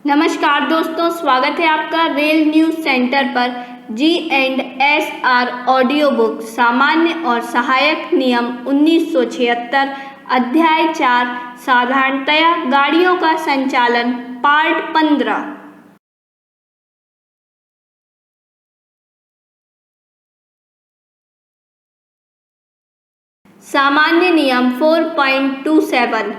नमस्कार दोस्तों, स्वागत है आपका रेल न्यूज सेंटर पर। G&SR ऑडियो बुक सामान्य और सहायक नियम 1976 अध्याय 4 साधारणतया गाड़ियों का संचालन पार्ट 15। सामान्य नियम 4.27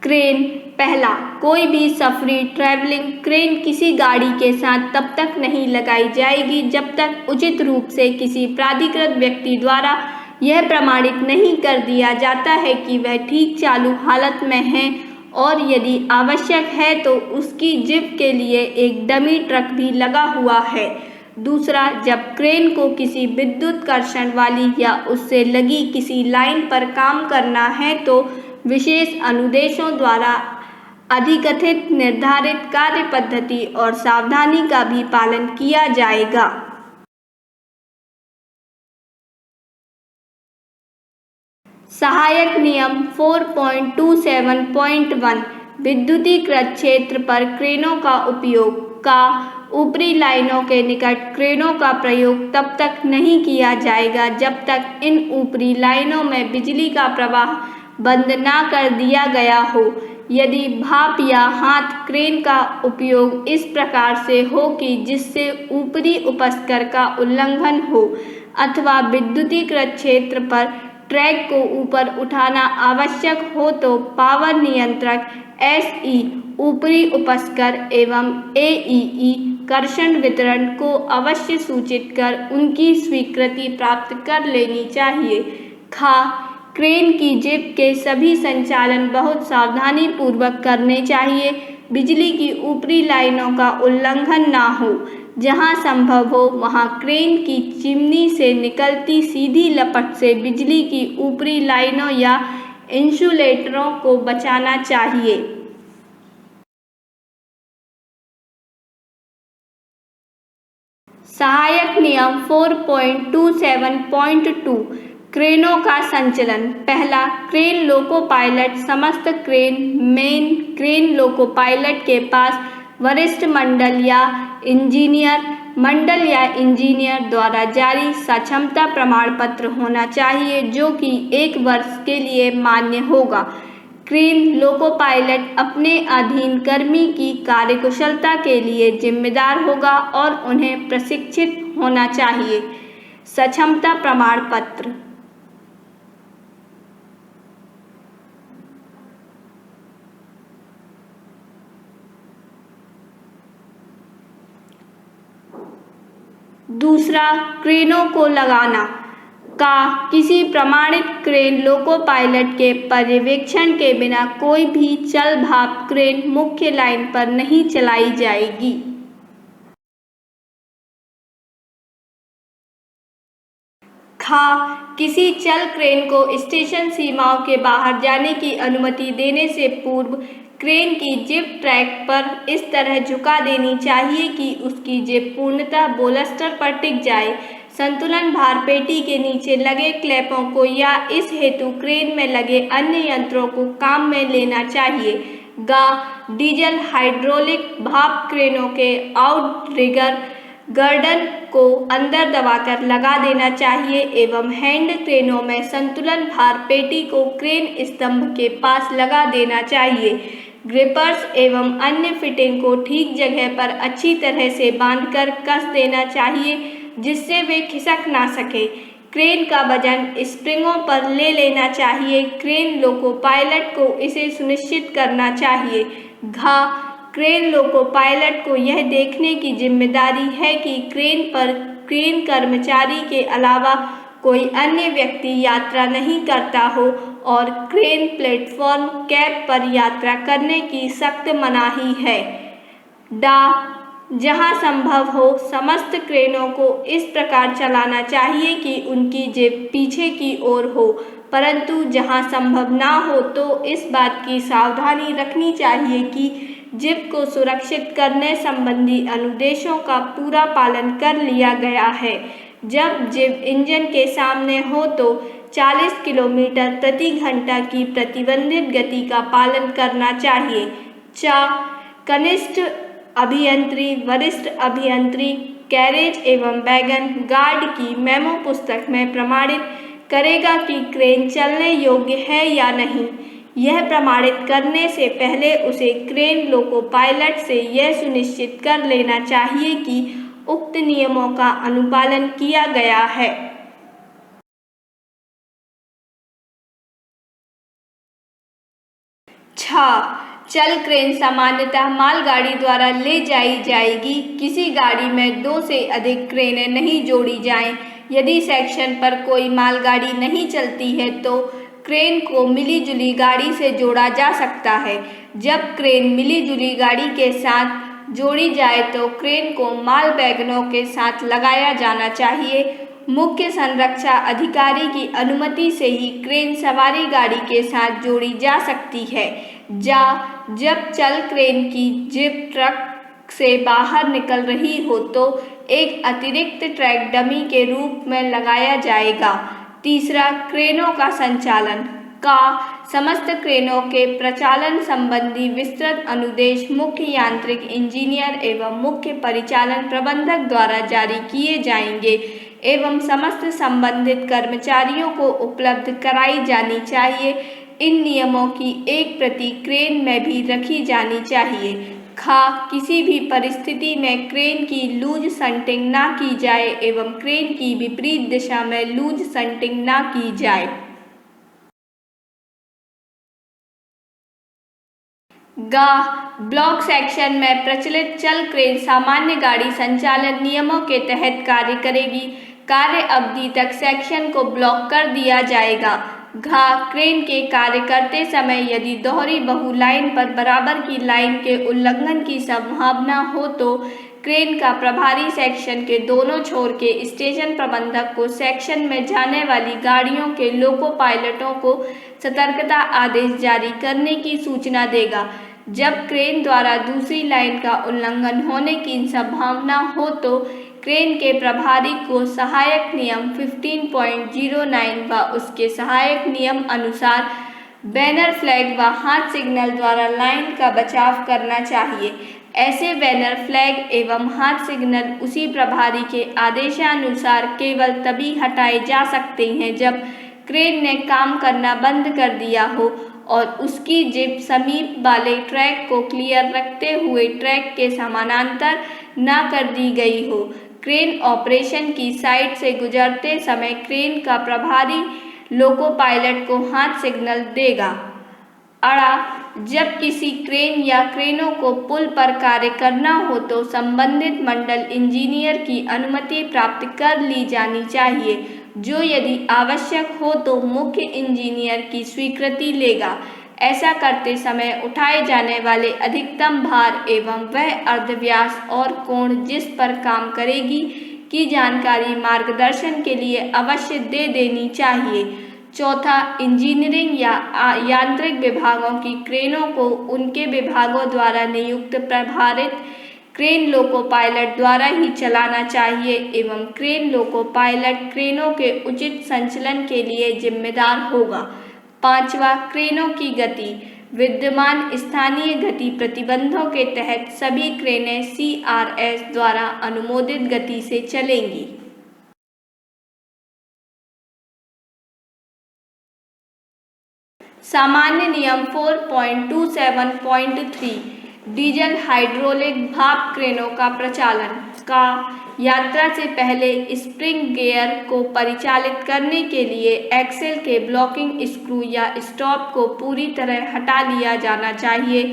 क्रेन। पहला, कोई भी सफरी ट्रैवलिंग क्रेन किसी गाड़ी के साथ तब तक नहीं लगाई जाएगी जब तक उचित रूप से किसी प्राधिकृत व्यक्ति द्वारा यह प्रमाणित नहीं कर दिया जाता है कि वह ठीक चालू हालत में है, और यदि आवश्यक है तो उसकी जिप के लिए एक डमी ट्रक भी लगा हुआ है। दूसरा, जब क्रेन को किसी विद्युत कर्षण वाली या उससे लगी किसी लाइन पर काम करना है तो विशेष अनुदेशों द्वारा अधिकथित निर्धारित कार्य पद्धति और सावधानी का भी पालन किया जाएगा। सहायक नियम 4.27.1 विद्युतीकृत क्षेत्र पर क्रेनों का उपयोग का ऊपरी लाइनों के निकट क्रेनों का प्रयोग तब तक नहीं किया जाएगा जब तक इन ऊपरी लाइनों में बिजली का प्रवाह बंद न कर दिया गया हो। यदि भाप या हाथ क्रेन का उपयोग इस प्रकार से हो कि जिससे ऊपरी उपस्कर का उल्लंघन हो, अथवा विद्युतीकृत क्षेत्र पर ट्रैक को ऊपर उठाना आवश्यक हो तो पावर नियंत्रक SE ऊपरी उपस्कर एवं AEE कर्षण वितरण को अवश्य सूचित कर उनकी स्वीकृति प्राप्त कर लेनी चाहिए। क्रेन की जिप के सभी संचालन बहुत सावधानी पूर्वक करने चाहिए। बिजली की ऊपरी लाइनों का उल्लंघन ना हो। जहां संभव हो वहां क्रेन की चिमनी से निकलती सीधी लपट से बिजली की ऊपरी लाइनों या इंसुलेटरों को बचाना चाहिए। सहायक नियम 4.27.2 क्रेनों का संचालन। पहला, क्रेन लोको पायलट समस्त crane main crane loco pilot के पास वरिष्ठ मंडल या इंजीनियर द्वारा जारी सक्षमता प्रमाण पत्र होना चाहिए जो कि 1 वर्ष के लिए मान्य होगा। क्रेन लोको पायलट अपने अधीन कर्मी की कार्यकुशलता के लिए जिम्मेदार होगा और उन्हें प्रशिक्षित होना चाहिए। सक्षमता प्रमाण पत्र। दूसरा, क्रेनों को लगाना का किसी प्रमाणित क्रेन लोको पायलट के पर्यवेक्षण के बिना कोई भी चल भाप क्रेन मुख्य लाइन पर नहीं चलाई जाएगी। किसी चल क्रेन को स्टेशन सीमाओं के बाहर जाने की अनुमति देने से पूर्व क्रेन की जिप ट्रैक पर इस तरह झुका देनी चाहिए कि उसकी जिप पूर्णतः बोलस्टर पर टिक जाए। संतुलन भार पेटी के नीचे लगे क्लैपों को या इस हेतु क्रेन में लगे अन्य यंत्रों को काम में लेना चाहिए। डीजल हाइड्रोलिक भाप क्रेनों के आउटरिगर गर्डर को अंदर दबाकर लगा देना चाहिए एवं हैंड क्रेनों में संतुलन भार पेटी को क्रेन स्तंभ के पास लगा देना चाहिए। ग्रिपर्स एवं अन्य फिटिंग को ठीक जगह पर अच्छी तरह से बांधकर कस देना चाहिए जिससे वे खिसक ना सके। क्रेन का वजन स्प्रिंगों पर ले लेना चाहिए। क्रेन लोको पायलट को इसे सुनिश्चित करना चाहिए। क्रेन लोको पायलट को यह देखने की जिम्मेदारी है कि क्रेन पर क्रेन कर्मचारी के अलावा कोई अन्य व्यक्ति यात्रा नहीं करता हो और क्रेन प्लेटफॉर्म कैप पर यात्रा करने की सख्त मनाही है। जहां संभव हो समस्त क्रेनों को इस प्रकार चलाना चाहिए कि उनकी जिप पीछे की ओर हो, परंतु जहां संभव ना हो तो इस बात की सावधानी रखनी चाहिए कि जिप को सुरक्षित करने संबंधी अनुदेशों का पूरा पालन कर लिया गया है। जब जिप इंजन के सामने हो तो 40 किलोमीटर प्रति घंटा की प्रतिबंधित गति का पालन करना चाहिए। कनिष्ठ अभियंत्री, वरिष्ठ अभियंत्री, कैरेज एवं वैगन गार्ड की मेमो पुस्तक में प्रमाणित करेगा कि क्रेन चलने योग्य है या नहीं। यह प्रमाणित करने से पहले उसे क्रेन लोको पायलट से यह सुनिश्चित कर लेना चाहिए कि उक्त नियमों का अनुपालन किया गया है। 6. चल क्रेन सामान्यतः मालगाड़ी द्वारा ले जाई जाएगी। किसी गाड़ी में 2 से अधिक क्रेनें नहीं जोड़ी जाएं। यदि सेक्शन पर कोई मालगाड़ी नहीं चलती है तो क्रेन को मिली-जुली गाड़ी से जोड़ा जा सकता है। जब क्रेन मिली-जुली गाड़ी के साथ जोड़ी जाए तो क्रेन को माल वैगनों के साथ लगाया जाना चाहिए। मुख्य संरक्षा अधिकारी की अनुमति से ही क्रेन सवारी गाड़ी के साथ जोड़ी जा सकती है। जब चल क्रेन की जिप ट्रक से बाहर निकल रही हो तो एक अतिरिक्त ट्रैक डमी के रूप में लगाया जाएगा। 3. क्रेनों का संचालन का समस्त क्रेनों के प्रचालन संबंधी विस्तृत अनुदेश मुख्य यांत्रिक इंजीनियर एवं मुख्य परिचालन प्रबंधक द्वारा जारी किए जाएंगे एवं समस्त संबंधित कर्मचारियों को उपलब्ध कराई जानी चाहिए। इन नियमों की एक प्रति क्रेन में भी रखी जानी चाहिए। किसी भी परिस्थिति में क्रेन की लूज संटिंग न की जाए एवं क्रेन की विपरीत दिशा में लूज संटिंग न की जाए। ब्लॉक सेक्शन में प्रचलित चल क्रेन सामान्य गाड़ी संचालन नियमों के तहत कार्य करेगी। कार्य अवधि तक सेक्शन को ब्लॉक कर दिया जाएगा। क्रेन के कार्य करते समय यदि दोहरी बहु लाइन पर बराबर की लाइन के उल्लंघन की संभावना हो तो क्रेन का प्रभारी सेक्शन के दोनों छोर के स्टेशन प्रबंधक को सेक्शन में जाने वाली गाड़ियों के लोको पायलटों को सतर्कता आदेश जारी करने की सूचना देगा। जब क्रेन द्वारा दूसरी लाइन का उल्लंघन होने की संभावना हो तो क्रेन के प्रभारी को सहायक नियम 15.09 व उसके सहायक नियम अनुसार बैनर, फ्लैग व हाथ सिग्नल द्वारा लाइन का बचाव करना चाहिए। ऐसे बैनर, फ्लैग एवं हाथ सिग्नल उसी प्रभारी के आदेशानुसार केवल तभी हटाए जा सकते हैं जब क्रेन ने काम करना बंद कर दिया हो और उसकी जिप समीप वाले ट्रैक को क्लियर रखते हुए ट्रैक के समानांतर न कर दी गई हो। क्रेन ऑपरेशन की साइड से गुजरते समय क्रेन का प्रभारी लोको पायलट को हाथ सिग्नल देगा। जब किसी क्रेन या क्रेनों को पुल पर कार्य करना हो तो संबंधित मंडल इंजीनियर की अनुमति प्राप्त कर ली जानी चाहिए, जो यदि आवश्यक हो तो मुख्य इंजीनियर की स्वीकृति लेगा। ऐसा करते समय उठाए जाने वाले अधिकतम भार एवं वह अर्धव्यास और कोण जिस पर काम करेगी की जानकारी मार्गदर्शन के लिए अवश्य दे देनी चाहिए। 4. इंजीनियरिंग या यांत्रिक विभागों की क्रेनों को उनके विभागों द्वारा नियुक्त प्रभारित क्रेन लोको पायलट द्वारा ही चलाना चाहिए एवं क्रेन लोको पायलट क्रेनों के उचित संचालन के लिए जिम्मेदार होगा। 5. क्रेनों की गति विद्यमान स्थानीय गति प्रतिबंधों के तहत सभी क्रेनें CRS द्वारा अनुमोदित गति से चलेंगी। सामान्य नियम 4.27.3 डीजल हाइड्रोलिक भाप क्रेनों का प्रचालन यात्रा से पहले स्प्रिंग गियर को परिचालित करने के लिए एक्सेल के ब्लॉकिंग स्क्रू या स्टॉप को पूरी तरह हटा लिया जाना चाहिए।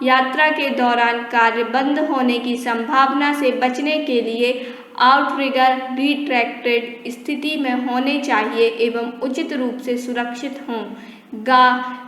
यात्रा के दौरान कार्य बंद होने की संभावना से बचने के लिए आउटरिगर रिट्रैक्टेड स्थिति में होने चाहिए एवं उचित रूप से सुरक्षित हों।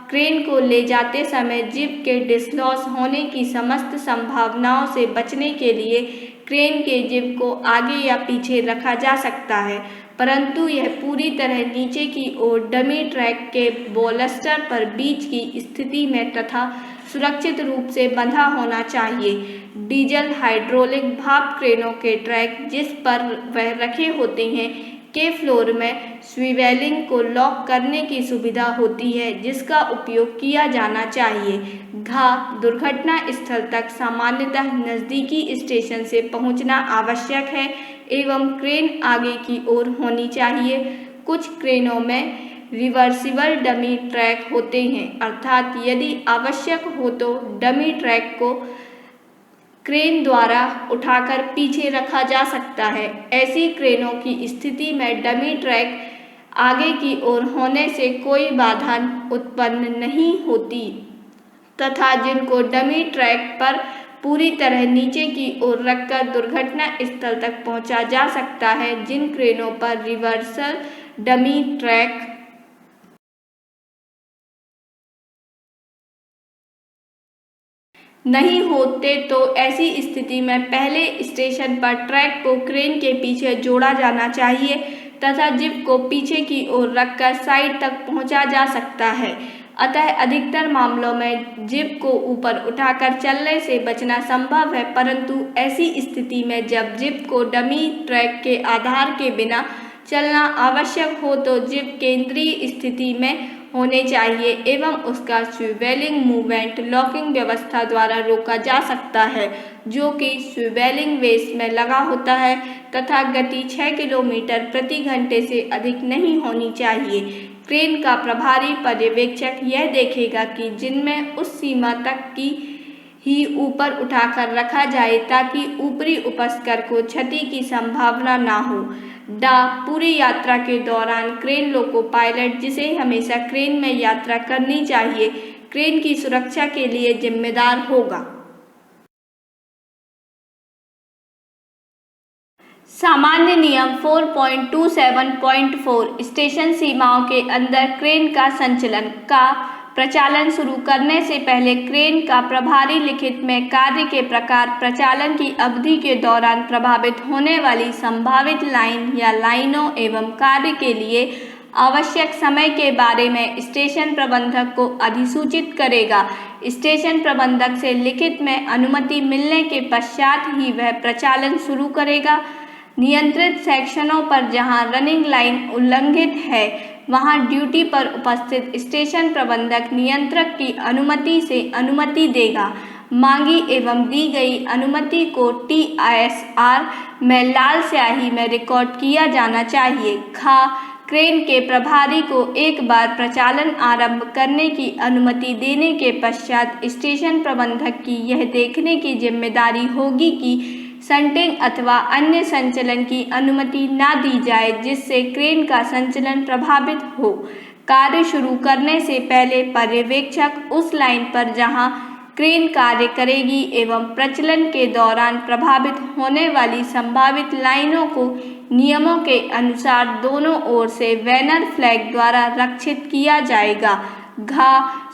क्रेन को ले जाते समय जिप के डिसलॉस होने की समस्त संभावनाओं से बचने के लिए क्रेन के जिप को आगे या पीछे रखा जा सकता है, परंतु यह पूरी तरह नीचे की ओर डमी ट्रैक के बोलस्टर पर बीच की स्थिति में तथा सुरक्षित रूप से बंधा होना चाहिए। डीजल हाइड्रोलिक भाप क्रेनों के ट्रैक जिस पर वह रखे होते हैं के फ्लोर में स्वीवेलिंग को लॉक करने की सुविधा होती है, जिसका उपयोग किया जाना चाहिए। घ दुर्घटना स्थल तक सामान्यतः नज़दीकी स्टेशन से पहुंचना आवश्यक है एवं क्रेन आगे की ओर होनी चाहिए। कुछ क्रेनों में रिवर्सिबल डमी ट्रैक होते हैं, अर्थात यदि आवश्यक हो तो डमी ट्रैक को क्रेन द्वारा उठाकर पीछे रखा जा सकता है। ऐसी क्रेनों की स्थिति में डमी ट्रैक आगे की ओर होने से कोई बाधा उत्पन्न नहीं होती तथा जिनको डमी ट्रैक पर पूरी तरह नीचे की ओर रखकर दुर्घटना स्थल तक पहुंचा जा सकता है। जिन क्रेनों पर रिवर्सल डमी ट्रैक नहीं होते तो ऐसी स्थिति में पहले स्टेशन पर ट्रैक को क्रेन के पीछे जोड़ा जाना चाहिए तथा जिप को पीछे की ओर रखकर साइड तक पहुंचा जा सकता है। अतः अधिकतर मामलों में जिप को ऊपर उठाकर चलने से बचना संभव है, परंतु ऐसी स्थिति में जब जिप को डमी ट्रैक के आधार के बिना चलना आवश्यक हो तो जिप केंद्रीय स्थिति में होने चाहिए एवं उसका स्विवेलिंग मूवमेंट लॉकिंग व्यवस्था द्वारा रोका जा सकता है, जो कि स्विवेलिंग वेस में लगा होता है तथा गति 6 किलोमीटर प्रति घंटे से अधिक नहीं होनी चाहिए। क्रेन का प्रभारी पर्यवेक्षक यह देखेगा कि जिनमें उस सीमा तक की ही ऊपर उठाकर रखा जाए ताकि ऊपरी उपस्कर को क्षति की संभावना ना हो। पूरी यात्रा के दौरान क्रेन लोको पायलट, जिसे हमेशा क्रेन में यात्रा करनी चाहिए, क्रेन की सुरक्षा के लिए जिम्मेदार होगा। सामान्य नियम 4.27.4 स्टेशन सीमाओं के अंदर क्रेन का संचालन का प्रचालन शुरू करने से पहले क्रेन का प्रभारी लिखित में कार्य के प्रकार, प्रचालन की अवधि के दौरान प्रभावित होने वाली संभावित लाइन या लाइनों एवं कार्य के लिए आवश्यक समय के बारे में स्टेशन प्रबंधक को अधिसूचित करेगा। स्टेशन प्रबंधक से लिखित में अनुमति मिलने के पश्चात ही वह प्रचालन शुरू करेगा। नियंत्रित सेक्शनों पर जहां रनिंग लाइन उल्लंघित है वहां ड्यूटी पर उपस्थित स्टेशन प्रबंधक नियंत्रक की अनुमति से अनुमति देगा। मांगी एवं दी गई अनुमति को TISR में लाल स्याही में रिकॉर्ड किया जाना चाहिए। क्रेन के प्रभारी को एक बार प्रचालन आरंभ करने की अनुमति देने के पश्चात स्टेशन प्रबंधक की यह देखने की जिम्मेदारी होगी कि शंटिंग अथवा अन्य संचलन की अनुमति ना दी जाए जिससे क्रेन का संचालन प्रभावित हो। कार्य शुरू करने से पहले पर्यवेक्षक उस लाइन पर जहां क्रेन कार्य करेगी एवं प्रचलन के दौरान प्रभावित होने वाली संभावित लाइनों को नियमों के अनुसार दोनों ओर से बैनर फ्लैग द्वारा रक्षित किया जाएगा।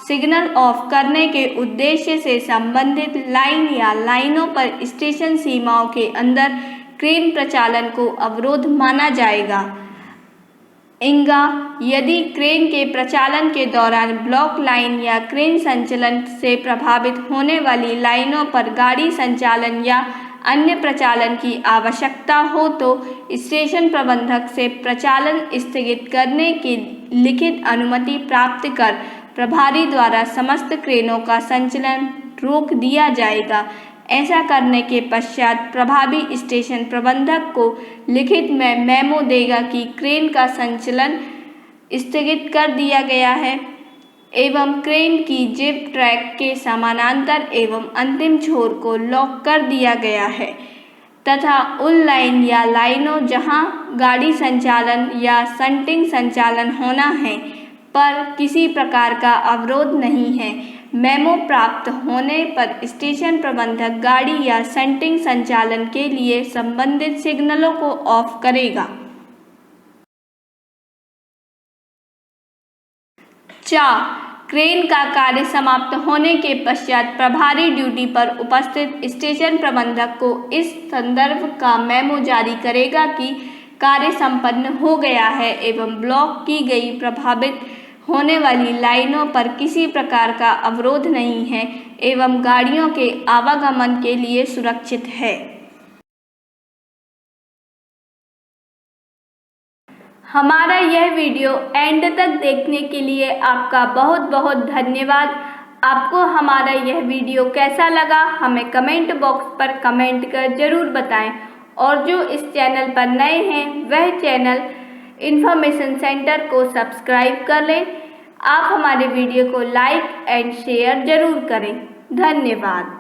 सिग्नल ऑफ करने के उद्देश्य से संबंधित लाइन या लाइनों पर स्टेशन सीमाओं के अंदर क्रेन प्रचालन को अवरोध माना जाएगा। यदि क्रेन के प्रचालन के दौरान ब्लॉक लाइन या क्रेन संचालन से प्रभावित होने वाली लाइनों पर गाड़ी संचालन या अन्य प्रचालन की आवश्यकता हो तो स्टेशन प्रबंधक से प्रचालन स्थगित करने की लिखित अनुमति प्राप्त कर प्रभारी द्वारा समस्त क्रेनों का संचालन रोक दिया जाएगा। ऐसा करने के पश्चात प्रभावी स्टेशन प्रबंधक को लिखित में मेमो देगा कि क्रेन का संचालन स्थगित कर दिया गया है एवं क्रेन की जिप ट्रैक के समानांतर एवं अंतिम छोर को लॉक कर दिया गया है तथा उन लाइन या लाइनों जहां गाड़ी संचालन या शंटिंग संचालन होना है पर किसी प्रकार का अवरोध नहीं है। मेमो प्राप्त होने पर स्टेशन प्रबंधक गाड़ी या शंटिंग संचालन के लिए संबंधित सिग्नलों को ऑफ करेगा। क्रेन का कार्य समाप्त होने के पश्चात प्रभारी ड्यूटी पर उपस्थित स्टेशन प्रबंधक को इस संदर्भ का मेमो जारी करेगा कि कार्य संपन्न हो गया है एवं ब्लॉक की गई प्रभावित होने वाली लाइनों पर किसी प्रकार का अवरोध नहीं है एवं गाड़ियों के आवागमन के लिए सुरक्षित है। हमारा यह वीडियो एंड तक देखने के लिए आपका बहुत बहुत धन्यवाद। आपको हमारा यह वीडियो कैसा लगा हमें कमेंट बॉक्स पर कमेंट कर ज़रूर बताएं और जो इस चैनल पर नए हैं वह चैनल इन्फॉर्मेशन सेंटर को सब्सक्राइब कर लें। आप हमारे वीडियो को लाइक एंड शेयर ज़रूर करें। धन्यवाद।